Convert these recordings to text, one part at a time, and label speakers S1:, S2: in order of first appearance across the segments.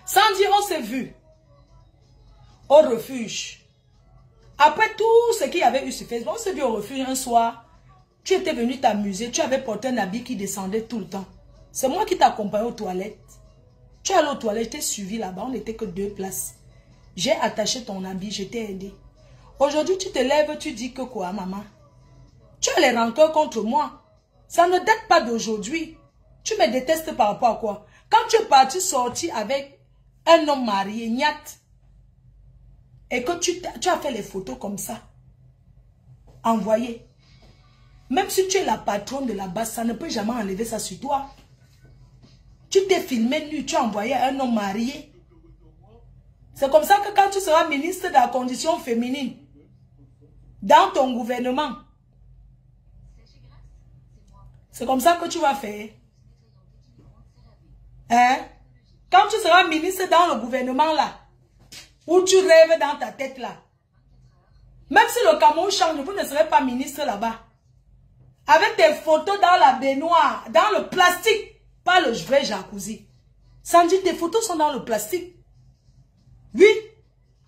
S1: Sans dire, on s'est vu au refuge. Après tout ce qu'il y avait eu sur Facebook, on s'est vu au refuge un soir. Tu étais venu t'amuser, tu avais porté un habit qui descendait tout le temps. C'est moi qui t'accompagnais aux toilettes. Tu es allé aux toilettes, je t'ai suivi là-bas, on n'était que 2 places. J'ai attaché ton habit, je t'ai aidé. Aujourd'hui, tu te lèves, tu dis que quoi, maman? Tu as les rancœurs contre moi. Ça ne date pas d'aujourd'hui. Tu me détestes par rapport à quoi? Quand tu es parti sortir avec un homme marié, Nyat, et que tu as fait les photos comme ça, envoyé. Même si tu es la patronne de la base, ça ne peut jamais enlever ça sur toi. Tu t'es filmé nu, tu as envoyé un homme marié. C'est comme ça que quand tu seras ministre de la condition féminine, dans ton gouvernement, c'est comme ça que tu vas faire. Hein? Quand tu seras ministre dans le gouvernement là, où tu rêves dans ta tête là, même si le Cameroun change, vous ne serez pas ministre là-bas. Avec tes photos dans la baignoire, dans le plastique, pas le vrai jacuzzi. Sans dire, tes photos sont dans le plastique. Oui,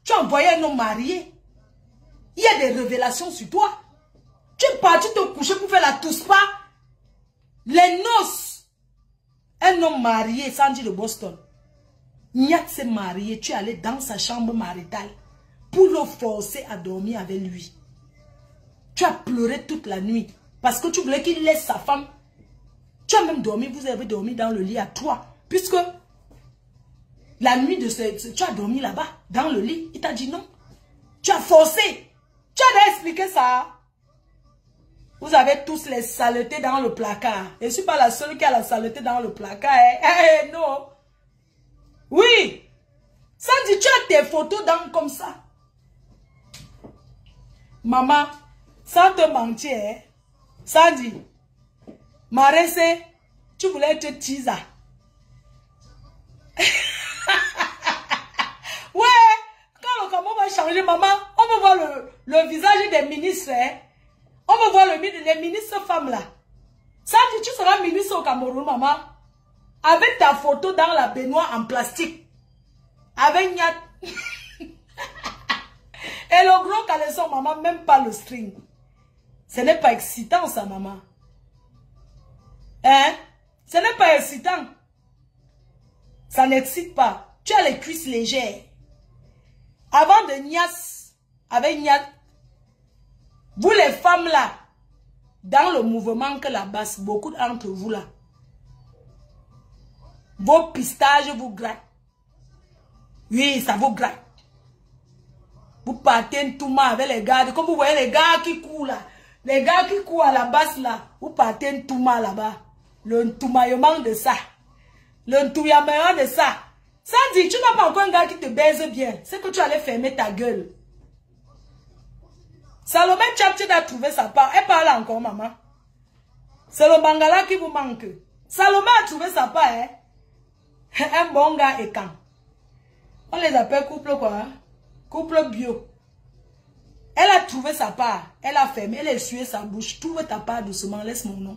S1: tu as envoyé un homme marié. Il y a des révélations sur toi. Tu es parti te coucher pour faire la touspa. Les noces. Un homme marié, Sandy de Boston. Nyat s'est marié, tu es allé dans sa chambre maritale pour le forcer à dormir avec lui. Tu as pleuré toute la nuit parce que tu voulais qu'il laisse sa femme. Tu as même dormi, vous avez dormi dans le lit à 3. Puisque la nuit tu as dormi là-bas, dans le lit. Il t'a dit non. Tu as forcé. Tu as déjà expliqué ça. Vous avez tous les saletés dans le placard. Je ne suis pas la seule qui a la saleté dans le placard. Non. Oui. Ça dit, tu as tes photos dans comme ça. Maman, sans te mentir, ça dit, Maresse, tu voulais être teaser. Ouais, quand le Cameroun va changer, maman, on va voir le visage des ministres. Hein? On va voir les ministres femmes là. Ça dit, tu seras ministre au Cameroun, maman. Avec ta photo dans la baignoire en plastique. Avec Nyat. Et le gros caleçon, maman, même pas le string. Ce n'est pas excitant, ça, maman. Hein? Ce n'est pas excitant. Ça n'excite pas. Tu as les cuisses légères. Avant de Nias, avec Nyat, vous les femmes là, dans le mouvement que la basse, beaucoup d'entre vous là, vos pistages vous grattent. Oui, ça vous gratte. Vous partez tout mal avec les gars. Comme vous voyez les gars qui courent là. Les gars qui courent à la basse là. Vous partez tout mal là-bas. Le ntoumaillement de ça. Le ntouillement de ça. Ça dit, tu n'as pas encore un gars qui te baise bien. C'est que tu allais fermer ta gueule. Salomé Tchapchid a trouvé sa part. Elle parle encore, maman. C'est le Bangala qui vous manque. Salomé a trouvé sa part, hein. Un bon gars et quand. On les appelle couple quoi? Hein? Couple bio. Elle a trouvé sa part. Elle a fermé. Elle a essuyé sa bouche. Trouve ta part doucement. Laisse mon nom.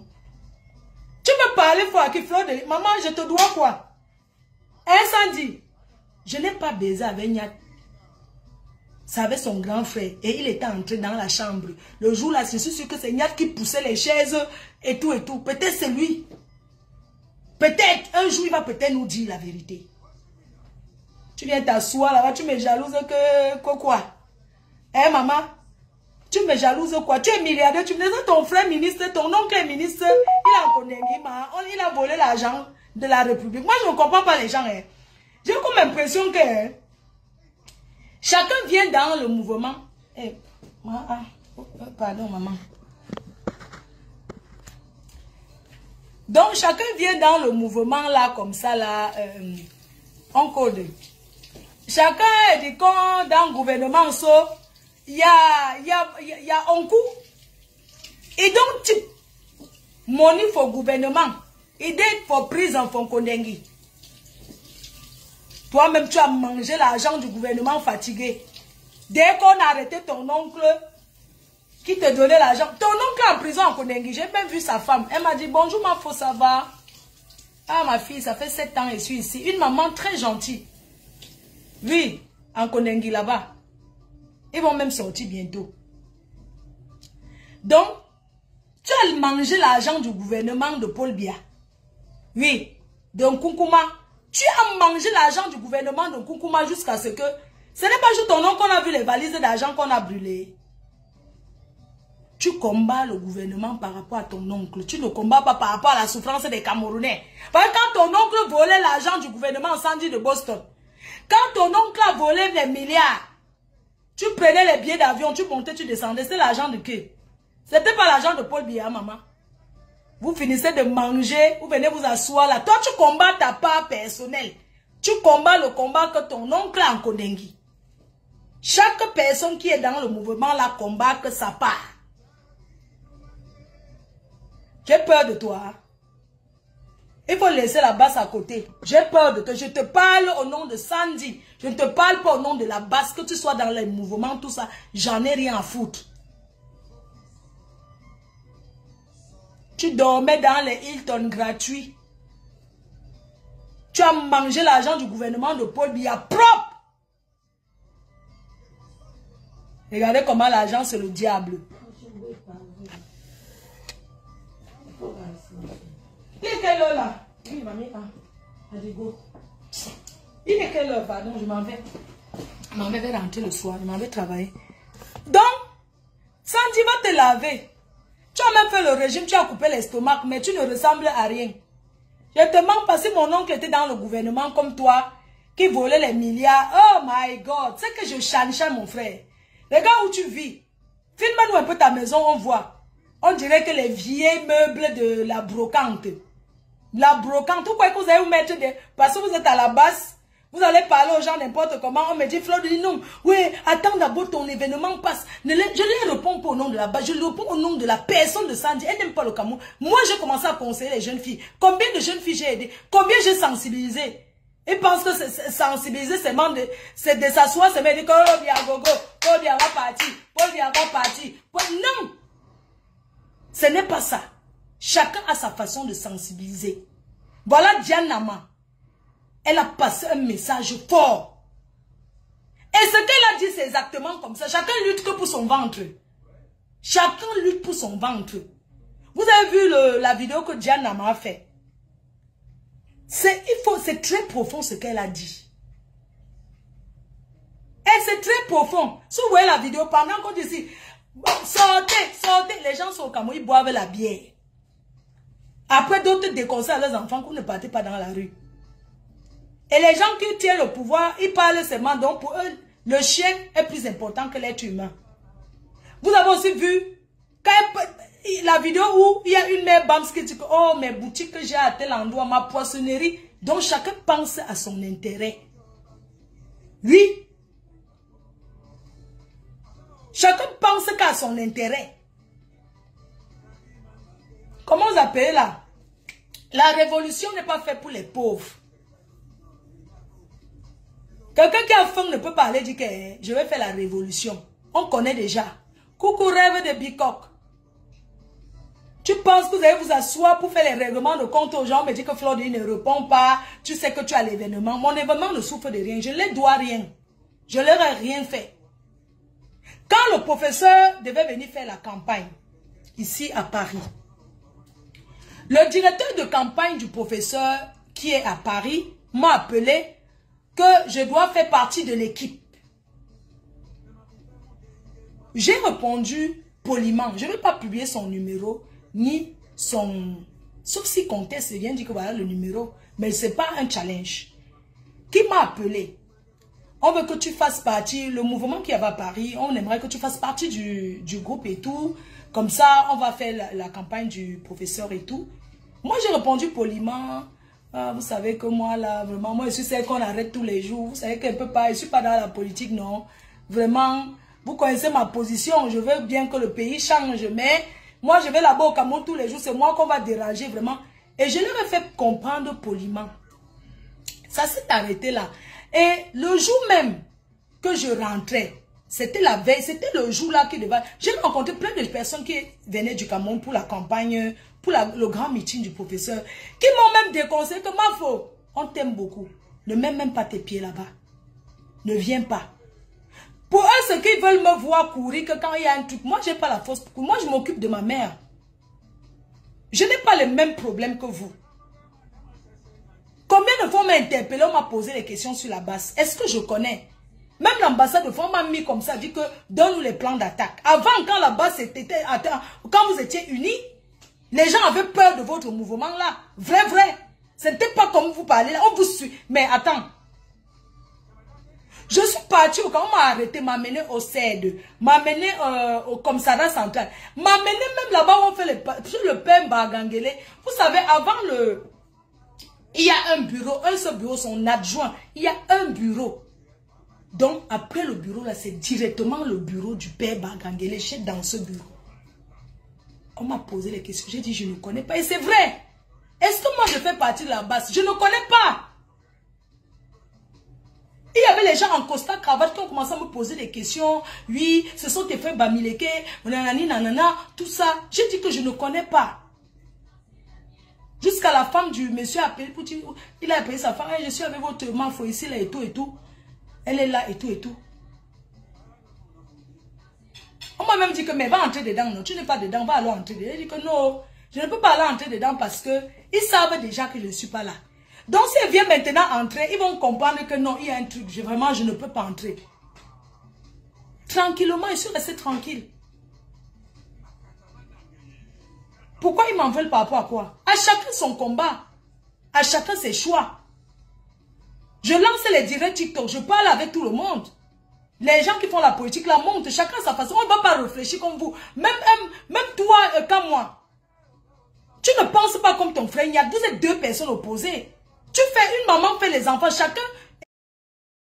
S1: Tu me parles fois qui fleur de... Maman, je te dois quoi? Incendie. Je n'ai pas baisé avec Nyat. Ça avait son grand frère. Et il était entré dans la chambre. Le jour là, je suis sûr que c'est Nyat qui poussait les chaises et tout et tout. Peut-être c'est lui. Peut-être. Un jour, il va peut-être nous dire la vérité. Tu viens t'asseoir là-bas, tu me jalouses que quoi? Hein, maman? Tu me jalouses quoi? Tu es milliardaire, tu me dis ton frère ministre, ton oncle est ministre, il a un Kondenguima, il a volé l'argent de la République. Moi, je ne comprends pas les gens. Hein. J'ai comme l'impression que hein, chacun vient dans le mouvement. Eh, pardon, maman. Donc, chacun vient dans le mouvement là, comme ça, là, en code. Chacun dit qu'on dans le gouvernement, il y a un coup. Et donc, tu money pour gouvernement. Idée pour prison pour Kondengi. Toi-même, tu as mangé l'argent du gouvernement fatigué. Dès qu'on a arrêté ton oncle qui te donnait l'argent. Ton oncle est en prison en Kondengi. J'ai même vu sa femme. Elle m'a dit, bonjour ma fille, ça va? Ah, ma fille, ça fait 7 ans et je suis ici. Une maman très gentille. Oui, en Kondengi là-bas. Ils vont même sortir bientôt. Donc, tu as mangé l'argent du gouvernement de Paul Biya. Oui, de Nkunkuma. Tu as mangé l'argent du gouvernement de Nkunkuma jusqu'à ce que... Ce n'est pas juste ton nom qu'on a vu les valises d'argent qu'on a brûlées. Tu combats le gouvernement par rapport à ton oncle. Tu ne combats pas par rapport à la souffrance des Camerounais. Parce que quand ton oncle volait l'argent du gouvernement incendie de Boston, quand ton oncle a volé des milliards, tu prenais les billets d'avion, tu montais, tu descendais. C'est l'argent de qui? C'était pas l'argent de Paul Biya, maman. Vous finissez de manger, vous venez vous asseoir là. Toi, tu combats ta part personnelle. Tu combats le combat que ton oncle a en Kondengi. Chaque personne qui est dans le mouvement là combat que sa part. J'ai peur de toi. Il faut laisser la basse à côté. J'ai peur de toi. Je te parle au nom de Sandy. Je ne te parle pas au nom de la basse. Que tu sois dans les mouvements, tout ça. J'en ai rien à foutre. Tu dormais dans les Hilton gratuits. Tu as mangé l'argent du gouvernement de Paul Biya propre. Regardez comment l'argent c'est le diable. Il est quelle heure là? Oui, mamie. Il est quelle heure? Pardon, je m'en vais. Je m'en vais rentrer le soir. Je m'en vais travailler. Donc, Sandy va te laver. Tu as même fait le régime, tu as coupé l'estomac, mais tu ne ressembles à rien. Je te mens pas si mon oncle était dans le gouvernement comme toi, qui volait les milliards. Oh my God, c'est que je change mon frère. Regarde où tu vis. Filme-nous un peu ta maison, on voit. On dirait que les vieux meubles de la brocante. La brocante, pourquoi que vous allez vous mettre des... Parce que vous êtes à la base, vous allez parler aux gens n'importe comment. On me dit, Flo, dit non. Oui, attends d'abord ton événement passe. Je ne lui réponds pas au nom de la base, je lui réponds au nom de la personne de Sandy. Elle n'aime pas le Cameroun. Moi, j'ai commencé à conseiller les jeunes filles. Combien de jeunes filles j'ai aidé? Combien j'ai sensibilisé? Ils pensent que c'est sensibiliser, c'est de s'asseoir, c'est de dire, oh, bien, gogo, oh, bien, va partir, oh, bien, va partir. Non! Ce n'est pas ça. Chacun a sa façon de sensibiliser. Voilà Diane Nama. Elle a passé un message fort. Et ce qu'elle a dit, c'est exactement comme ça. Chacun lutte que pour son ventre. Chacun lutte pour son ventre. Vous avez vu la vidéo que Diane Nama a fait. C'est très profond ce qu'elle a dit. Et c'est très profond. Si vous voyez la vidéo, pendant qu'on dit ici, sortez, sortez. Les gens sont au Cameroun, ils boivent la bière. Après, d'autres déconseillent à leurs enfants qu'on ne partez pas dans la rue. Et les gens qui tiennent le pouvoir, ils parlent seulement. Donc, pour eux, le chien est plus important que l'être humain. Vous avez aussi vu la vidéo où il y a une mère Bams qui dit que, oh, mes boutiques que j'ai à tel endroit, ma poissonnerie. Donc, chacun pense à son intérêt. Oui. Chacun pense qu'à son intérêt. Comment vous appelez là? La révolution n'est pas faite pour les pauvres. Quelqu'un qui a faim ne peut pas aller dire que je vais faire la révolution. On connaît déjà. Coucou rêve de Bicoque. Tu penses que vous allez vous asseoir pour faire les règlements de compte aux gens, on me dit que Floride ne répond pas, tu sais que tu as l'événement. Mon événement ne souffre de rien, je ne leur dois rien. Je leur ai rien fait. Quand le professeur devait venir faire la campagne, ici à Paris, le directeur de campagne du professeur qui est à Paris m'a appelé que je dois faire partie de l'équipe. J'ai répondu poliment, je ne vais pas publier son numéro, ni son... Sauf si conteste vient dire que voilà le numéro, mais ce n'est pas un challenge. Qui m'a appelé? On veut que tu fasses partie, le mouvement qui est à Paris, on aimerait que tu fasses partie du groupe et tout. Comme ça, on va faire la campagne du professeur et tout. Moi, j'ai répondu poliment. Ah, vous savez que moi, là, vraiment, moi, je suis celle qu'on arrête tous les jours. Vous savez qu'elle peut pas, je ne suis pas dans la politique, non. Vraiment, vous connaissez ma position. Je veux bien que le pays change, mais moi, je vais là-bas au Cameroun tous les jours. C'est moi qu'on va déranger, vraiment. Et je leur ai fait comprendre poliment. Ça s'est arrêté là. Et le jour même que je rentrais, c'était la veille, c'était le jour là qui devait... J'ai rencontré plein de personnes qui venaient du Cameroun pour la campagne, pour le grand meeting du professeur, qui m'ont même déconseillé que ma faute, on t'aime beaucoup. Ne mets même pas tes pieds là-bas. ne viens pas. Pour eux, ceux qui veulent me voir courir, que quand il y a un truc, moi, je n'ai pas la force. Moi, je m'occupe de ma mère. Je n'ai pas les mêmes problèmes que vous. Combien de fois on m'a interpellé, on m'a posé des questions sur la base? Est-ce que je connais? Même l'ambassade de France m'a mis comme ça, dit que donne-nous les plans d'attaque. Avant, quand la base était, quand vous étiez unis, les gens avaient peur de votre mouvement là. Vrai, vrai. Ce n'était pas comme vous parlez là. On vous suit. Mais attends. Je suis parti au camp, on m'a arrêté, m'a amené au CED, m'a amené au commissariat central, m'a amené même là-bas où on fait le père Bagangele. Vous savez, avant le... Il y a un bureau, un seul bureau, son adjoint. Il y a un bureau. Donc, après le bureau, là, c'est directement le bureau du père Bagangele, chef dans ce bureau. On m'a posé les questions. J'ai dit, je ne connais pas. Et c'est vrai. Est-ce que moi, je fais partie de la base? Je ne connais pas. Il y avait les gens en costard cravate qui ont commencé à me poser des questions. Oui, ce sont tes frères Bamileke, nanani, nanana, tout ça. J'ai dit que je ne connais pas. Jusqu'à la femme du monsieur a appelé, il a appelé sa femme, je suis avec votre mafo ici, là, et tout, et tout. Elle est là, et tout, et tout. On m'a même dit que, mais va entrer dedans, non, tu n'es pas dedans, va alors entrer dedans. J'ai dit que non, je ne peux pas aller entrer dedans parce que ils savent déjà que je ne suis pas là. Donc, si elle vient maintenant entrer, ils vont comprendre que non, il y a un truc, vraiment, je ne peux pas entrer. Tranquillement, je suis resté tranquille. Pourquoi ils m'en veulent par rapport à quoi? À chacun son combat. À chacun ses choix. Je lance les directs TikTok, je parle avec tout le monde. Les gens qui font la politique la montent, chacun sa façon. On ne va pas réfléchir comme vous. Même toi, comme moi. Tu ne penses pas comme ton frère. Vous êtes deux personnes opposées. Tu fais une maman, fait les enfants. Chacun